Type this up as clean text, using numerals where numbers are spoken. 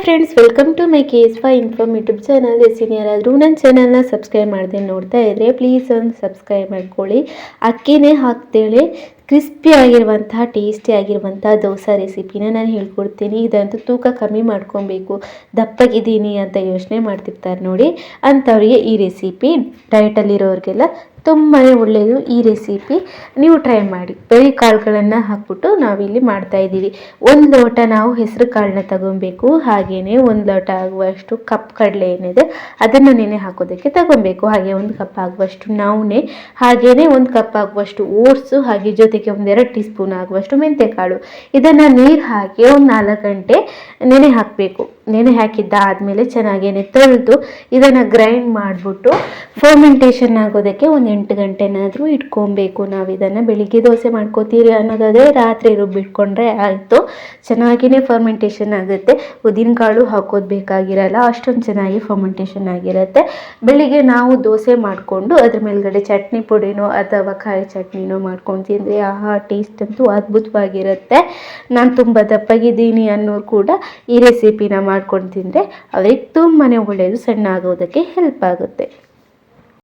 Friends, welcome to my KS5 inform YouTube channel. ಯಾರಾದರೂ ನನ್ನ ಚಾನಲ್ನ ಸಬ್ಸ್ಕ್ರೈಬ್ ಮಾಡದೆ ನೋಡ್ತಾ ಇದ್ದರೆ ಪ್ಲೀಸ್ ಒಂದು ಸಬ್ಸ್ಕ್ರೈಬ್ ಮಾಡ್ಕೊಳ್ಳಿ. ಅಕ್ಕಿನೇ ಹಾಕ್ತೇಳಿ ಕ್ರಿಸ್ಪಿ ಆಗಿರುವಂತಹ ಟೇಸ್ಟಿ ಆಗಿರುವಂತಹ ದೋಸೆ ರೆಸಿಪಿನ ನಾನು ಹೇಳ್ಕೊಡ್ತೀನಿ. ಇದಂತೂ ತೂಕ ಕಮ್ಮಿ ಮಾಡ್ಕೊಬೇಕು, ದಪ್ಪಗಿದ್ದೀನಿ ಅಂತ ಯೋಚನೆ ಮಾಡ್ತಿರ್ತಾರೆ ನೋಡಿ, ಅಂಥವ್ರಿಗೆ ಈ ರೆಸಿಪಿ, ಡಯಟಲ್ಲಿರೋರಿಗೆಲ್ಲ ತುಂಬಾ ಒಳ್ಳೆಯದು. ಈ ರೆಸಿಪಿ ನೀವು ಟ್ರೈ ಮಾಡಿ. ಬರೀ ಕಾಳುಗಳನ್ನು ಹಾಕ್ಬಿಟ್ಟು ನಾವಿಲ್ಲಿ ಮಾಡ್ತಾಯಿದ್ದೀವಿ. ಒಂದು ಲೋಟ ನಾವು ಹೆಸರು ಕಾಳನ್ನ ತಗೊಬೇಕು. ಹಾಗೆಯೇ 1 ಲೋಟ ಆಗುವಷ್ಟು ಕಪ್ ಕಡಲೆ ಏನಿದೆ ಅದನ್ನು ನೆನೆ ಹಾಕೋದಕ್ಕೆ ತಗೊಬೇಕು. ಹಾಗೆ 1 ಕಪ್ ಆಗುವಷ್ಟು ನವಣೆ, ಹಾಗೆಯೇ 1 ಕಪ್ ಆಗುವಷ್ಟು ಓಟ್ಸು, ಹಾಗೆ ಜೊತೆಗೆ 1-2 ಟೀ ಸ್ಪೂನ್ ಆಗುವಷ್ಟು ಮೆಂತೆಕಾಳು. ಇದನ್ನು ನೀರು ಹಾಕಿ ಒಂದು 4 ಗಂಟೆ ನೆನೆ ಹಾಕಬೇಕು. ನೆನೆ ಹಾಕಿದ್ದಾದಮೇಲೆ ಚೆನ್ನಾಗೇನೆ ತೊಳೆದು ಇದನ್ನು ಗ್ರೈಂಡ್ ಮಾಡಿಬಿಟ್ಟು ಫರ್ಮೆಂಟೇಷನ್ ಆಗೋದಕ್ಕೆ ಒಂದು 8 ಗಂಟೆನಾದರೂ ಇಟ್ಕೊಬೇಕು. ನಾವು ಇದನ್ನು ಬೆಳಿಗ್ಗೆ ದೋಸೆ ಮಾಡ್ಕೋತೀರಿ ಅನ್ನೋದಾದರೆ ರಾತ್ರಿ ರುಬ್ಬಿಟ್ಕೊಂಡ್ರೆ ಆಯಿತು. ಚೆನ್ನಾಗಿಯೇ ಫರ್ಮೆಂಟೇಷನ್ ಆಗುತ್ತೆ. ಉದ್ದಿನಕಾಳು ಹಾಕೋದು ಬೇಕಾಗಿರಲ್ಲ, ಅಷ್ಟೊಂದು ಚೆನ್ನಾಗಿ ಫರ್ಮೆಂಟೇಷನ್ ಆಗಿರುತ್ತೆ. ಬೆಳಿಗ್ಗೆ ನಾವು ದೋಸೆ ಮಾಡಿಕೊಂಡು ಅದ್ರ ಮೇಲ್ಗಡೆ ಚಟ್ನಿ ಪುಡಿನೋ ಅಥವಾ ಕಾಯಿ ಚಟ್ನಿನೋ ಮಾಡ್ಕೊಂಡು ತಿಂದರೆ ಆಹಾ, ಟೇಸ್ಟ್ ಅಂತೂ ಅದ್ಭುತವಾಗಿರುತ್ತೆ. ನಾನು ತುಂಬ ದಪ್ಪಗಿದ್ದೀನಿ ಅನ್ನೋರು ಕೂಡ ಈ ರೆಸಿಪಿನ ಮಾಡ್ಕೊಂಡು ತಿಂದರೆ ಅವ್ರಿಗೆ ತುಂಬಾ ಒಳ್ಳೆಯದು, ಸಣ್ಣ ಆಗೋದಕ್ಕೆ ಹೆಲ್ಪ್ ಆಗುತ್ತೆ.